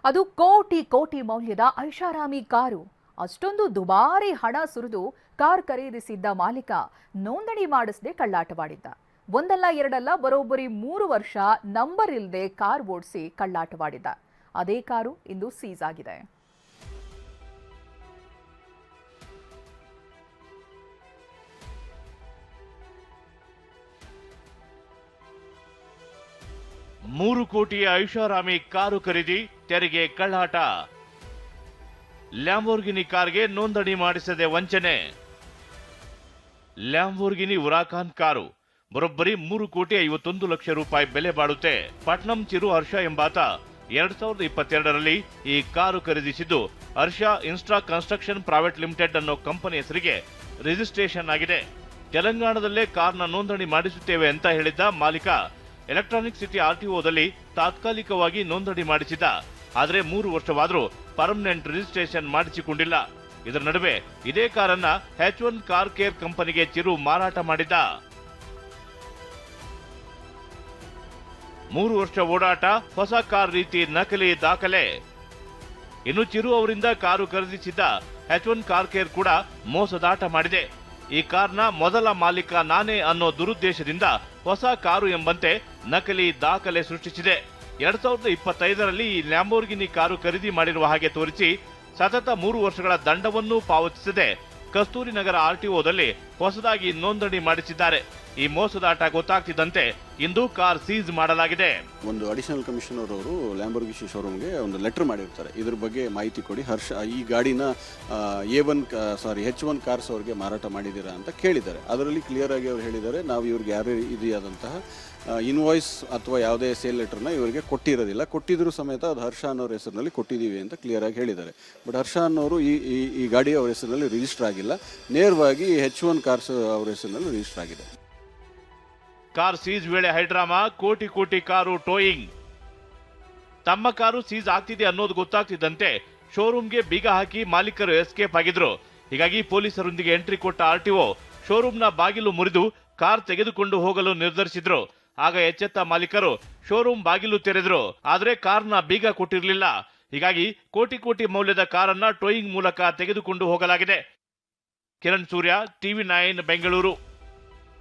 ಅದು ಕೋಟಿ ಕೋಟಿ ಮೌಲ್ಯದ ಐಷಾರಾಮಿ ಕಾರು. ಅಷ್ಟೊಂದು ದುಬಾರಿ ಹಣ ಸುರಿದು ಕಾರ್ ಖರೀದಿಸಿದ್ದ ಮಾಲೀಕ ನೋಂದಣಿ ಮಾಡಿಸದೆ ಕಳ್ಳಾಟವಾಡಿದ್ದ. ಒಂದಲ್ಲ ಎರಡಲ್ಲ ಬರೋಬ್ಬರಿ 3 ವರ್ಷ ನಂಬರ್ ಇಲ್ಲದೆ ಕಾರ್ ಓಡಿಸಿ ಕಳ್ಳಾಟವಾಡಿದ್ದ. ಅದೇ ಕಾರು ಇಂದು ಸೀಸ್ ಆಗಿದೆ. ಮೂರು ಕೋಟಿಯ ಐಷಾರಾಮಿ ಕಾರು ಖರೀದಿ, ತೆರಿಗೆ ಕಳ್ಳಾಟ. ಲ್ಯಾಂಬೋರ್ಗಿನಿ ಕಾರ್ಗೆ ನೋಂದಣಿ ಮಾಡಿಸದೆ ವಂಚನೆ. ಲ್ಯಾಂಬೋರ್ಗಿನಿ ಹುರಾಕಾನ್ ಕಾರು ಬರೋಬ್ಬರಿ 3,51,00,000 ರೂಪಾಯಿ ಬೆಲೆ ಬಾಳುತ್ತೆ. ಪಟ್ನಂ ಚಿರು ಹರ್ಷ ಎಂಬಾತ 2022ರಲ್ಲಿ ಈ ಕಾರು ಖರೀದಿಸಿದ್ದು ಹರ್ಷ ಇನ್ಸ್ಟ್ರಾ ಕನ್ಸ್ಟ್ರಕ್ಷನ್ ಪ್ರೈವೇಟ್ ಲಿಮಿಟೆಡ್ ಅನ್ನೋ ಕಂಪನಿ ಹೆಸರಿಗೆ ರಿಜಿಸ್ಟ್ರೇಷನ್ ಆಗಿದೆ. ತೆಲಂಗಾಣದಲ್ಲೇ ಕಾರ್ನ ನೋಂದಣಿ ಮಾಡಿಸುತ್ತೇವೆ ಅಂತ ಹೇಳಿದ್ದ ಮಾಲೀಕ ಎಲೆಕ್ಟ್ರಾನಿಕ್ ಸಿಟಿ ಆರ್ಟಿಒದಲ್ಲಿ ತಾತ್ಕಾಲಿಕವಾಗಿ ನೋಂದಣಿ ಮಾಡಿಸಿದ್ದ. ಆದರೆ 3 ವರ್ಷವಾದರೂ ಪರ್ಮನೆಂಟ್ ರಿಜಿಸ್ಟ್ರೇಷನ್ ಮಾಡಿಸಿಕೊಂಡಿಲ್ಲ. ಇದರ ನಡುವೆ ಇದೇ ಕಾರನ್ನ H1 ಕಾರ್ ಕೇರ್ ಕಂಪನಿಗೆ ಚಿರು ಮಾರಾಟ ಮಾಡಿದ್ದ. 3 ವರ್ಷ ಓಡಾಟ, ಹೊಸ ಕಾರ್ ರೀತಿ ನಕಲಿ ದಾಖಲೆ. ಇನ್ನು ಚಿರು ಅವರಿಂದ ಕಾರು ಖರೀದಿಸಿದ್ದ H1 ಕಾರ್ ಕೇರ್ ಕೂಡ ಮೋಸದಾಟ ಮಾಡಿದೆ. ಈ ಕಾರ್ನ ಮೊದಲ ಮಾಲೀಕ ನಾನೇ ಅನ್ನೋ ದುರುದ್ದೇಶದಿಂದ ಹೊಸ ಕಾರು ಎಂಬಂತೆ ನಕಲಿ ದಾಖಲೆ ಸೃಷ್ಟಿಸಿದೆ. 2025ರಲ್ಲಿ ಈ ಲ್ಯಾಂಬೋರ್ಗಿನಿ ಕಾರು ಖರೀದಿ ಮಾಡಿರುವ ಹಾಗೆ ತೋರಿಸಿ ಸತತ 3 ವರ್ಷಗಳ ದಂಡವನ್ನೂ ಪಾವತಿಸದೆ ಕಸ್ತೂರಿ ನಗರ ಆರ್ಟಿಒದಲ್ಲಿ ಹೊಸದಾಗಿ ನೋಂದಣಿ ಮಾಡಿಸಿದ್ದಾರೆ. ಈ ಮೋಸದಾಟ ಗೊತ್ತಾಗ್ತಿದ್ದಂತೆ ಇಂದು ಕಾರ್ ಸೀಸ್ ಮಾಡಲಾಗಿದೆ. ಒಂದು ಅಡಿಷನಲ್ ಕಮಿಷನರ್ ಅವರು ಲ್ಯಾಂಬೋರ್ಗಿನಿ ಶೋರೂಮ್ಗೆ ಒಂದು ಲೆಟರ್ ಮಾಡಿರ್ತಾರೆ, ಇದ್ರ ಬಗ್ಗೆ ಮಾಹಿತಿ ಕೊಡಿ, ಹರ್ಷ ಈ ಗಾಡಿನ H1 ಕಾರ್ಸ್ ಅವ್ರಿಗೆ ಮಾರಾಟ ಮಾಡಿದ್ದೀರಾ ಅಂತ ಕೇಳಿದ್ದಾರೆ. ಅದರಲ್ಲಿ ಕ್ಲಿಯರ್ ಆಗಿ ಅವ್ರು ಹೇಳಿದ್ದಾರೆ, ನಾವು ಇವ್ರಿಗೆ ಯಾರೇ ಇದೆಯಾದಂತಹ ಇನ್ವಾಯ್ಸ್ ಅಥವಾ ಯಾವುದೇ ಸೇಲ್ ಲೆಟರ್ನ ಇವರಿಗೆ ಕೊಟ್ಟಿರೋದಿಲ್ಲ, ಕೊಟ್ಟಿದ್ರು ಸಮೇತ ಅದು ಹರ್ಷ ಅನ್ನೋರ ಹೆಸರಿನಲ್ಲಿ ಕೊಟ್ಟಿದ್ದೀವಿ ಅಂತ ಕ್ಲಿಯರ್ ಆಗಿ ಹೇಳಿದ್ದಾರೆ. ಬಟ್ ಹರ್ಷ ಅನ್ನೋರು ಈ ಗಾಡಿ ಅವ್ರ ಹೆಸರಿನಲ್ಲಿ ರಿಜಿಸ್ಟರ್ ಆಗಿಲ್ಲ, ನೇರವಾಗಿ H1 ಕಾರ್ಸ್ ಅವ್ರ ಹೆಸರಿನಲ್ಲಿ ರಿಜಿಸ್ಟರ್ ಆಗಿದೆ. ಕಾರ್ ಸೀಸ್ ವೇಳೆ ಹೈಡ್ರಾಮಾ, ಕೋಟಿ ಕೋಟಿ ಕಾರು ಟೋಯಿಂಗ್. ತಮ್ಮ ಕಾರು ಸೀಸ್ ಆಗ್ತಿದೆ ಅನ್ನೋದು ಗೊತ್ತಾಗ್ತಿದ್ದಂತೆ ಶೋರೂಮ್ಗೆ ಬೀಗ ಹಾಕಿ ಮಾಲೀಕರು ಎಸ್ಕೇಪ್ ಆಗಿದ್ರು. ಹೀಗಾಗಿ ಪೊಲೀಸರೊಂದಿಗೆ ಎಂಟ್ರಿ ಕೊಟ್ಟ ಆರ್ಟಿಒ ಶೋರೂಮ್ನ ಬಾಗಿಲು ಮುರಿದು ಕಾರ್ ತೆಗೆದುಕೊಂಡು ಹೋಗಲು ನಿರ್ಧರಿಸಿದ್ರು. ಆಗ ಎಚ್ಚೆತ್ತ ಮಾಲೀಕರು ಶೋರೂಮ್ ಬಾಗಿಲು ತೆರೆದ್ರು, ಆದ್ರೆ ಕಾರ್ನ ಬೀಗ ಕೊಟ್ಟಿರಲಿಲ್ಲ. ಹೀಗಾಗಿ ಕೋಟಿ ಕೋಟಿ ಮೌಲ್ಯದ ಕಾರನ್ನ ಟೋಯಿಂಗ್ ಮೂಲಕ ತೆಗೆದುಕೊಂಡು ಹೋಗಲಾಗಿದೆ. ಕಿರಣ್ ಸೂರ್ಯ, TV9 ಬೆಂಗಳೂರು.